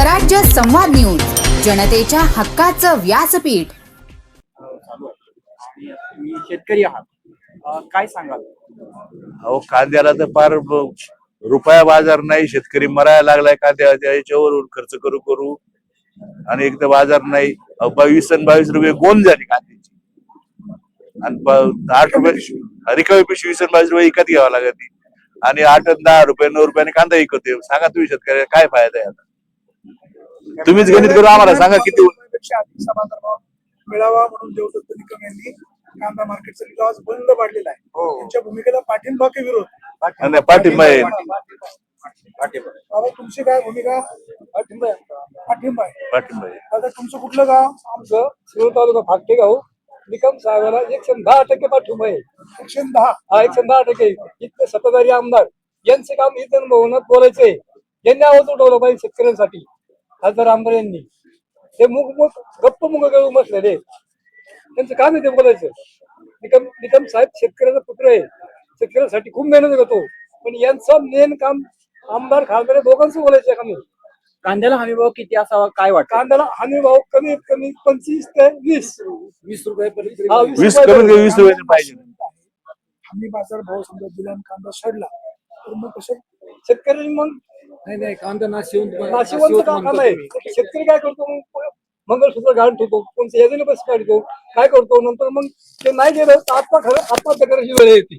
स्वराज्य संवाद न्यूज, जनतेच्या हक्काचं व्यासपीठ. शेतकरी आहात, काय सांगाल? अहो कांद्याला तर फार रुपया बाजार नाही, शेतकरी मरायला लागलाय कांद्याच्या याच्यावरून खर्च करू करू आणि एक तर बाजार नाही. 22 आणि 22 रुपये गोंद झाली कांद्याची आणि 8 रुपये रिकामी पिशवी 20 आणि 22 रुपये विकत घ्यावा लागत आणि 8 आणि 10 रुपये 9 रुपयाने कांदा विकते. सांगा तुम्ही शेतकऱ्याला काय फायदा आहे? आता तुम्हीच गणित करून आम्हाला सांगा किती बाजारभाव मिळावा म्हणून देवदत्त निकम यांनी कांदा मार्केटचा लिलाव आज बंद पाडलेला आहे. त्यांच्या भूमिकेला पाठिंबा की विरोध? पाठिंबा आहे. बाबा तुमची काय भूमिका? पाठिंबा आहे. पाठिंबा आहे. आता तुमचं कुठलं गाव? आमचं शिरूर तालुका फाकटे गाव. निकम साहेबाला 110% पाठिंबा आहे. 110? हा 110%. इथले सत्ताधारी आमदार यांचे काम इथं भवनात बोलायचंय. यांनी आवाज उठवला पाहिजे शेतकऱ्यांसाठी. खासदार आमदार यांनी ते गप्प मुग करून बसलेले. त्यांचं काम आहे ते बोलायचं. निकम साहेब शेतकऱ्याचा पुत्र आहे, शेतकऱ्यासाठी खूप मेहनत करतो, पण यांचं मेन काम आमदार खासदार दोघांचं बोलायचं काम आहे. कांद्याला हमी भाव किती असावा काय वाटतं? कांद्याला हमी भाव कमीत कमी 25 ते 20 रुपयापर्यंत. 20 करून 20 रुपये पाहिजे. हमी बाजार भाव समजा दिला आणि कांदा सडला तर मग कसं शेतकऱ्यांनी मग नाही कांदा नाशिवंत काम आहे. शेतकरी काय करतो, मग मंगळसूत्र घालून ठेवतो, कोणत्या यादीने बस काढतो, काय करतो, नंतर मग ते नाही गेलं तर आत्महत्या करायची वेळ येते.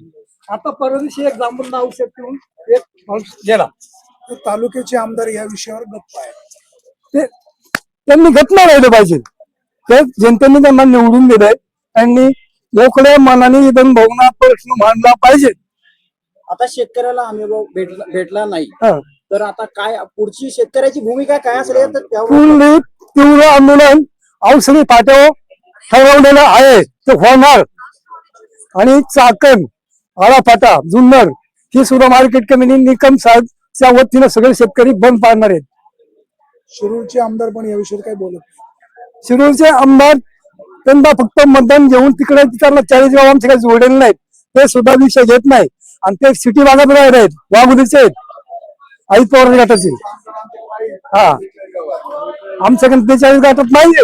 आता परवा दिवशी एक जांभूळ औषध पिऊन एक माणूस गेला. तर तालुक्याचे आमदार या विषयावर गप्प आहेत. ते त्यांनी घटना राहिलं पाहिजे. ते जनतेने त्यांना निवडून दिलंय, त्यांनी मोकळ्या मनाने इथं भवनात प्रश्न मांडला पाहिजे. आता शेतकऱ्याला हमी भाव भेटला नाही तर आता काय पुढची शेतकऱ्याची भूमिका काय असेल तर त्यावर तीव्र आंदोलन औषधी पाठव ठरवलेलं आहे ते होणार. आणि चाकण, आळाफाटा, जुन्नर ही सुद्धा मार्केट कमिटी निकम साहेबच्या वतीनं सगळे शेतकरी बंद पाडणार आहेत. शिरूरचे आमदार पण या विषयावर काय बोलत नाही. शिरूरचे आमदार त्यांना फक्त मतदान घेऊन तिकडे त्यांना 40 गाव आमचे काही जोडलेले नाहीत, ते सुद्धा विषय घेत नाही. आणि ते सिटी भागात राहिले आहेत, वाघुदीचे आहेत, आई पवार गटाचे. हा आमच्याकडे 43 गटात नाहीये.